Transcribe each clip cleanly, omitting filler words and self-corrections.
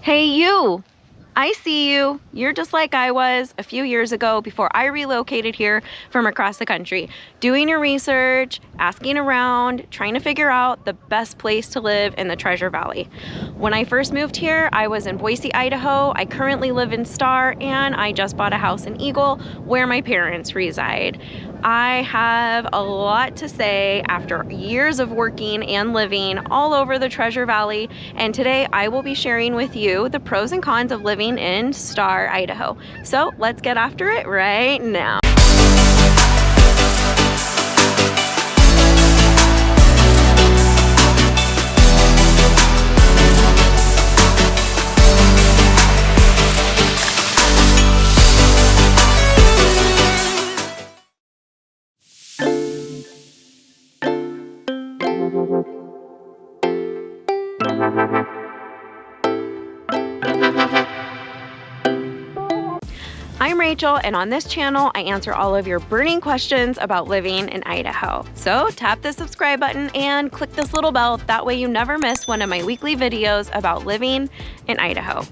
Hey you! I see you. You're just like I was a few years ago before I relocated here from across the country. Doing your research, asking around, trying to figure out the best place to live in the Treasure Valley. When I first moved here, I was in Boise, Idaho. I currently live in Star, and I just bought a house in Eagle where my parents reside. I have a lot to say after years of working and living all over the Treasure Valley, and today I will be sharing with you the pros and cons of living in Star, Idaho. So let's get after it right now. I'm Rachel, and on this channel, I answer all of your burning questions about living in Idaho. So tap the subscribe button and click this little bell. That way you never miss one of my weekly videos about living in Idaho.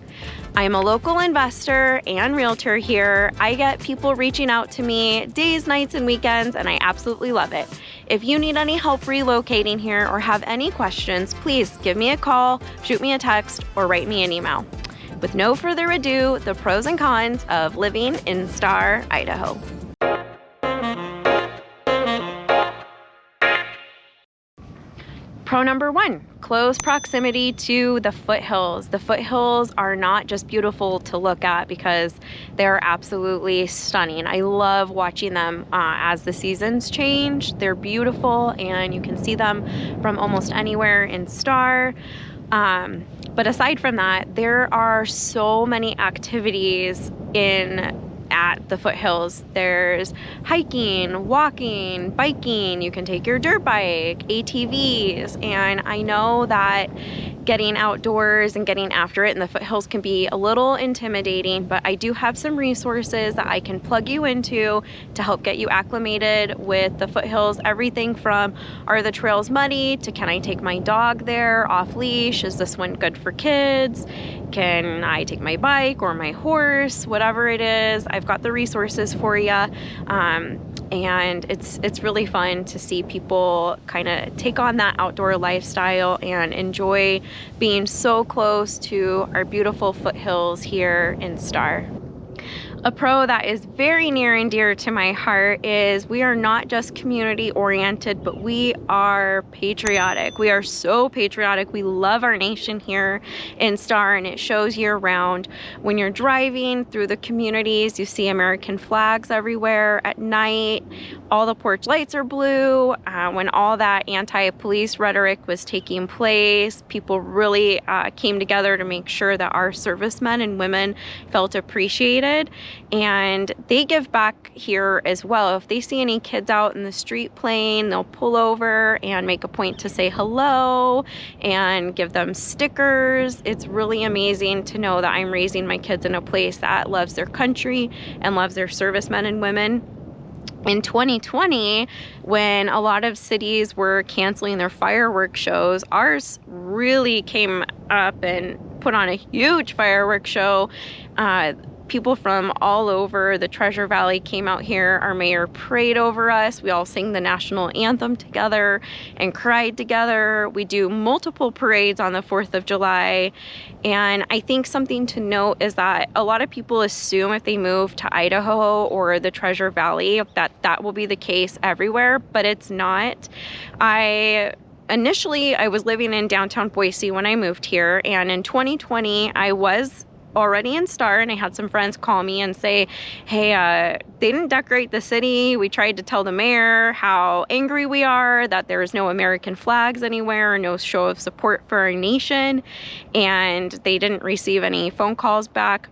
I'm a local investor and realtor here. I get people reaching out to me days, nights, and weekends, and I absolutely love it. If you need any help relocating here or have any questions, please give me a call, shoot me a text, or write me an email. With no further ado, the pros and cons of living in Star, Idaho. Pro number one, close proximity to the foothills. The foothills are not just beautiful to look at because they're absolutely stunning. I love watching them as the seasons change. They're beautiful and you can see them from almost anywhere in Star. But aside from that, there are so many activities at the foothills. There's hiking, walking, biking. You can take your dirt bike, ATVs, and I know that getting outdoors and getting after it in the foothills can be a little intimidating, but I do have some resources that I can plug you into to help get you acclimated with the foothills. Everything from, are the trails muddy, to can I take my dog there off leash? Is this one good for kids? Can I take my bike or my horse? Whatever it is, I've got the resources for you. And it's really fun to see people kind of take on that outdoor lifestyle and enjoy being so close to our beautiful foothills here in Star. A pro that is very near and dear to my heart is we are not just community oriented, but we are patriotic. We are so patriotic. We love our nation here in Star, and it shows year round. When you're driving through the communities, you see American flags everywhere. At night, all the porch lights are blue. When all that anti-police rhetoric was taking place, people really came together to make sure that our servicemen and women felt appreciated. And they give back here as well. If they see any kids out in the street playing, they'll pull over and make a point to say hello and give them stickers. It's really amazing to know that I'm raising my kids in a place that loves their country and loves their servicemen and women. In 2020, when a lot of cities were canceling their fireworks shows, ours really came up and put on a huge fireworks show. People from all over the Treasure Valley came out here. Our mayor prayed over us. We all sang the national anthem together and cried together. We do multiple parades on the 4th of July. And I think something to note is that a lot of people assume if they move to Idaho or the Treasure Valley that will be the case everywhere, but it's not. Initially, I was living in downtown Boise when I moved here, and in 2020, I was already in Star, and I had some friends call me and say, hey, they didn't decorate the city. We tried to tell the mayor how angry we are that there's no American flags anywhere, no show of support for our nation, and they didn't receive any phone calls back.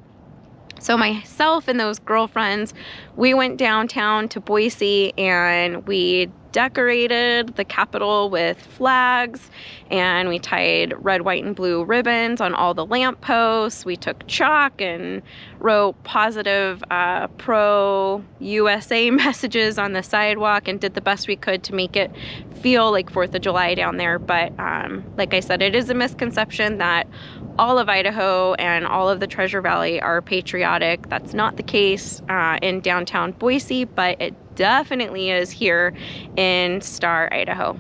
So myself and those girlfriends, we went downtown to Boise and we decorated the Capitol with flags, and we tied red, white, and blue ribbons on all the lampposts. We took chalk and wrote positive pro-USA messages on the sidewalk and did the best we could to make it feel like 4th of July down there. But like I said, it is a misconception that all of Idaho and all of the Treasure Valley are patriotic. That's not the case in downtown Boise, but it definitely is here in Star, Idaho.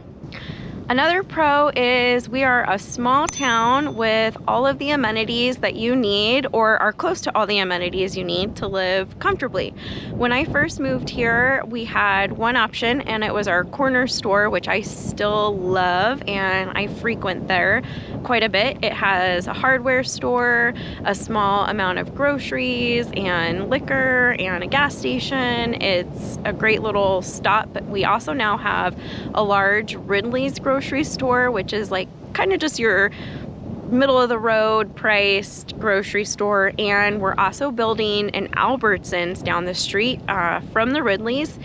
Another pro is we are a small town with all of the amenities that you need, or are close to all the amenities you need to live comfortably. When I first moved here, we had one option, and it was our corner store, which I still love, and I frequent there quite a bit. It has a hardware store, a small amount of groceries and liquor, and a gas station. It's a great little stop, but we also now have a large Ridley's grocery store, which is like kind of just your middle of the road priced grocery store. And we're also building an Albertsons down the street from the Ridleys,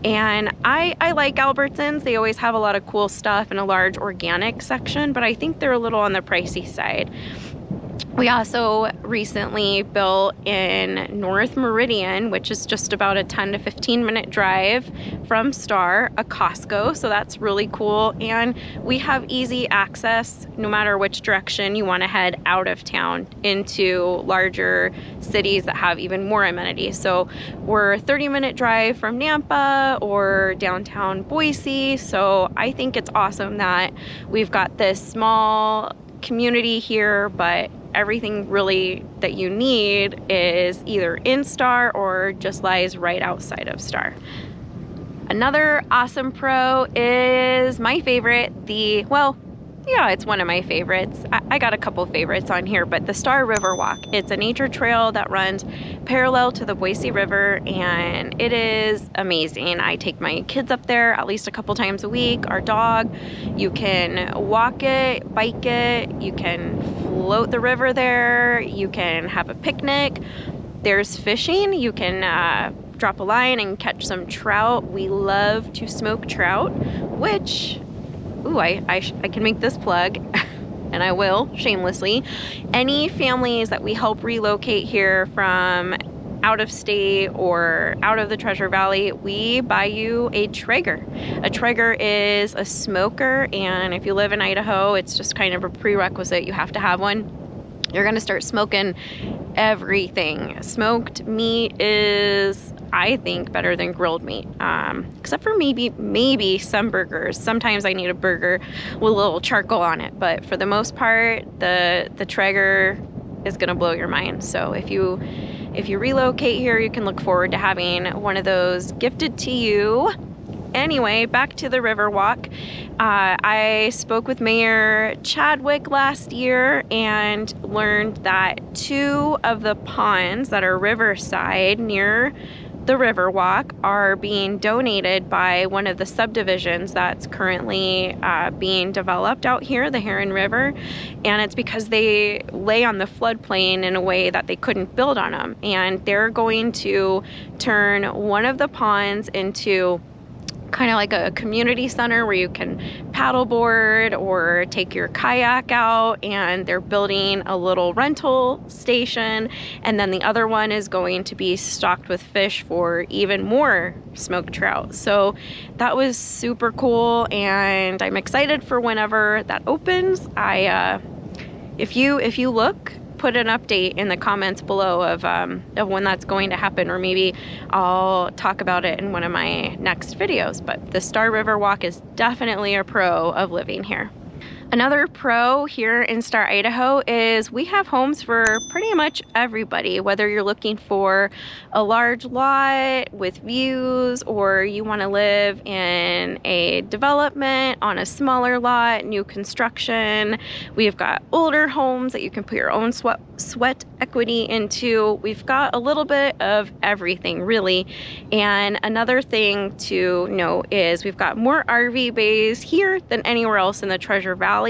and I like Albertsons. They always have a lot of cool stuff and a large organic section, but I think they're a little on the pricey side. We also recently built in North Meridian, which is just about a 10 to 15 minute drive from Star, a Costco, so that's really cool. And we have easy access no matter which direction you want to head out of town into larger cities that have even more amenities. So we're a 30-minute drive from Nampa or downtown Boise, so I think it's awesome that we've got this small community here, but everything really that you need is either in Star or just lies right outside of Star. Another awesome pro is my favorite, it's one of my favorites. I got a couple favorites on here, but the Star River Walk. It's a nature trail that runs parallel to the Boise River, and it is amazing. I take my kids up there at least a couple times a week, our dog. You can walk it, bike it, you can float the river there, you can have a picnic. There's fishing. You can drop a line and catch some trout. We love to smoke trout, which... Ooh, I can make this plug, and I will, shamelessly. Any families that we help relocate here from out of state or out of the Treasure Valley, we buy you a Traeger. A Traeger is a smoker, and if you live in Idaho, it's just kind of a prerequisite. You have to have one. You're gonna start smoking everything. Smoked meat is, I think, better than grilled meat, except for maybe some burgers. Sometimes I need a burger with a little charcoal on it, but for the most part, the Traeger is gonna blow your mind. So if you relocate here, you can look forward to having one of those gifted to you. Anyway, back to the Riverwalk. I spoke with Mayor Chadwick last year and learned that 2 of the ponds that are riverside near the Riverwalk are being donated by one of the subdivisions that's currently being developed out here, the Heron River, and it's because they lay on the floodplain in a way that they couldn't build on them, and they're going to turn one of the ponds into kind of like a community center where you can paddleboard or take your kayak out, and they're building a little rental station, and then the other one is going to be stocked with fish for even more smoked trout. So that was super cool, and I'm excited for whenever that opens. If you look, put an update in the comments below of when that's going to happen, or maybe I'll talk about it in one of my next videos. But the Star River Walk is definitely a pro of living here. Another pro here in Star, Idaho is we have homes for pretty much everybody, whether you're looking for a large lot with views or you want to live in a development on a smaller lot, new construction. We've got older homes that you can put your own sweat equity into. We've got a little bit of everything, really. And another thing to note is we've got more RV bays here than anywhere else in the Treasure Valley.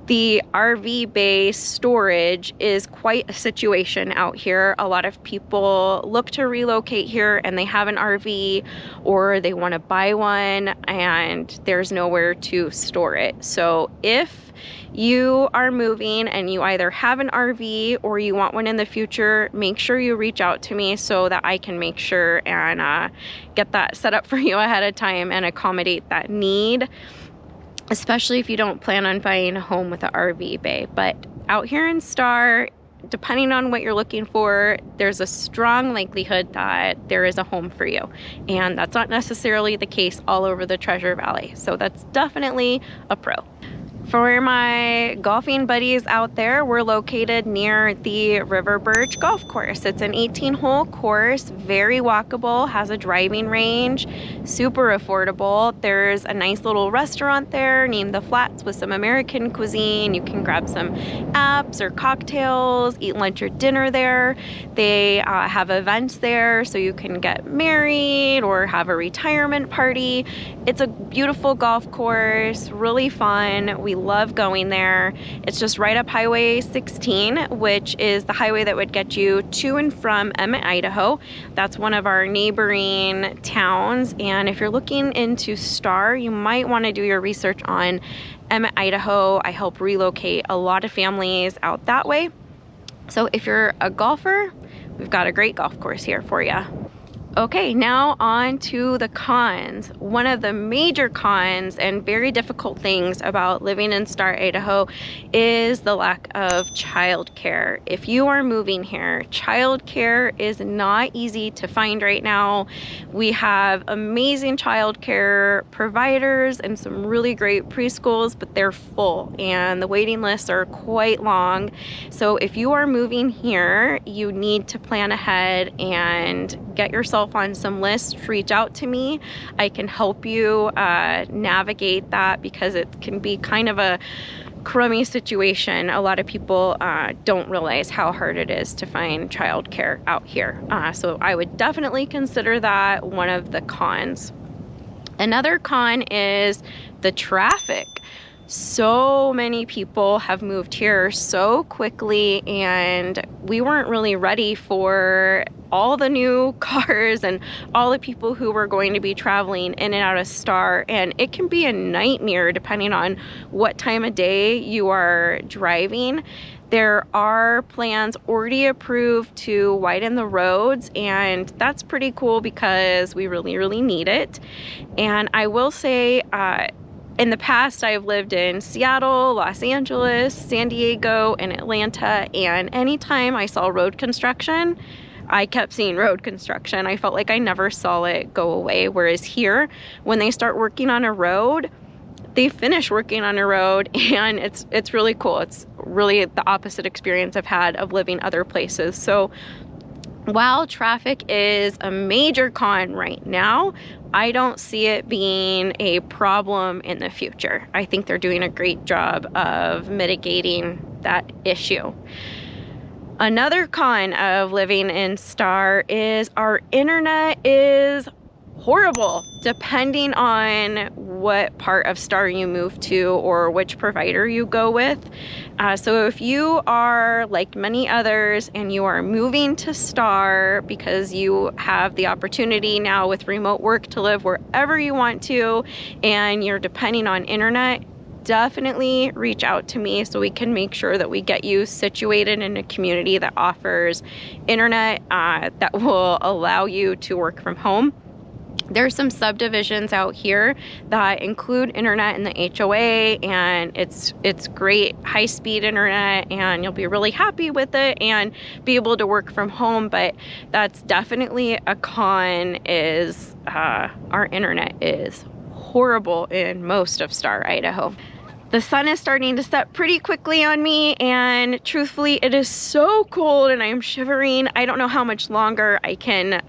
The RV bay storage is quite a situation out here. A lot of people look to relocate here and they have an RV or they want to buy one and there's nowhere to store it. So if you are moving and you either have an RV or you want one in the future, make sure you reach out to me so that I can make sure and get that set up for you ahead of time and accommodate that need, especially if you don't plan on buying a home with an RV bay. But out here in Star, depending on what you're looking for, there's a strong likelihood that there is a home for you. And that's not necessarily the case all over the Treasure Valley. So that's definitely a pro. For my golfing buddies out there, we're located near the River Birch Golf Course. It's an 18-hole course, very walkable, has a driving range, super affordable. There's a nice little restaurant there named The Flats with some American cuisine. You can grab some apps or cocktails, eat lunch or dinner there. They have events there, so you can get married or have a retirement party. It's a beautiful golf course, really fun. We love going there. It's just right up Highway 16, which is the highway that would get you to and from Emmett, Idaho. That's one of our neighboring towns. And if you're looking into Star, you might want to do your research on Emmett, Idaho. I help relocate a lot of families out that way. So if you're a golfer, we've got a great golf course here for you. Okay, now on to the cons. One of the major cons and very difficult things about living in Star, Idaho is the lack of childcare. If you are moving here, childcare is not easy to find right now. We have amazing childcare providers and some really great preschools, but they're full and the waiting lists are quite long. So if you are moving here, you need to plan ahead and get yourself on some lists. Reach out to me. I can help you navigate that because it can be kind of a crummy situation. A lot of people don't realize how hard it is to find childcare out here. So I would definitely consider that one of the cons. Another con is the traffic. So many people have moved here so quickly and we weren't really ready for all the new cars and all the people who were going to be traveling in and out of Star, and it can be a nightmare depending on what time of day you are driving. There are plans already approved to widen the roads, and that's pretty cool because we really need it. And I will say, in the past, I've lived in Seattle, Los Angeles, San Diego, and Atlanta, and anytime I saw road construction, I kept seeing road construction. I felt like I never saw it go away. Whereas here, when they start working on a road, they finish working on a road, and it's really cool. It's really the opposite experience I've had of living other places. So while traffic is a major con right now, I don't see it being a problem in the future. I think they're doing a great job of mitigating that issue. Another con of living in Star is our internet is horrible depending on what part of Star you move to or which provider you go with. So if you are like many others and you are moving to Star because you have the opportunity now with remote work to live wherever you want to and you're depending on internet, definitely reach out to me so we can make sure that we get you situated in a community that offers internet that will allow you to work from home. There's some subdivisions out here that include internet in the HOA, and it's great high-speed internet, and you'll be really happy with it and be able to work from home. But that's definitely a con, is our internet is horrible in most of Star, Idaho. The sun is starting to set pretty quickly on me, and truthfully, it is so cold and I'm shivering. I don't know how much longer I can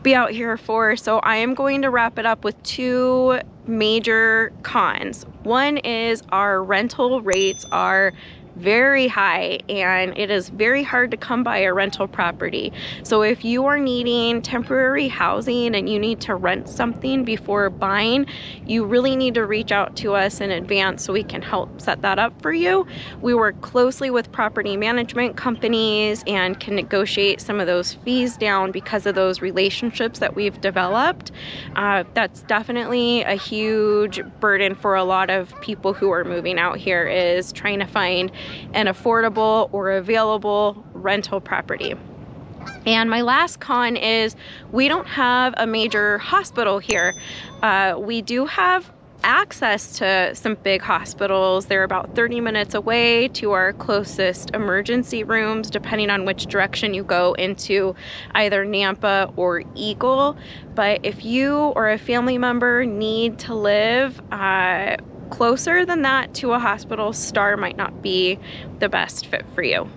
be out here for, so I am going to wrap it up with two major cons. One is our rental rates are very high, and it is very hard to come by a rental property. So if you are needing temporary housing and you need to rent something before buying, you really need to reach out to us in advance so we can help set that up for you. We work closely with property management companies and can negotiate some of those fees down because of those relationships that we've developed. That's definitely a huge burden for a lot of people who are moving out here, is trying to find an affordable or available rental property. And my last con is we don't have a major hospital here. We do have access to some big hospitals. They're about 30 minutes away to our closest emergency rooms, depending on which direction you go into either Nampa or Eagle. But if you or a family member need to live closer than that to a hospital, Star might not be the best fit for you.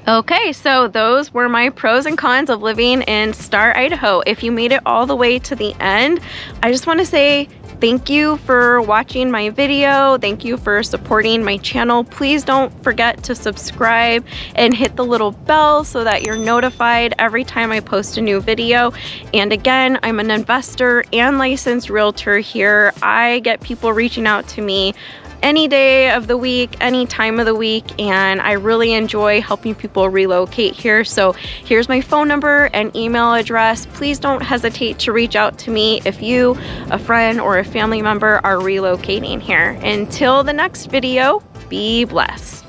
Okay, so those were my pros and cons of living in Star, Idaho. If you made it all the way to the end, I just want to say thank you for watching my video. Thank you for supporting my channel. Please don't forget to subscribe and hit the little bell so that you're notified every time I post a new video. And again, I'm an investor and licensed realtor here. I get people reaching out to me any day of the week, any time of the week, and I really enjoy helping people relocate here. So here's my phone number and email address. Please don't hesitate to reach out to me if you, a friend, or a family member are relocating here. Until the next video, be blessed.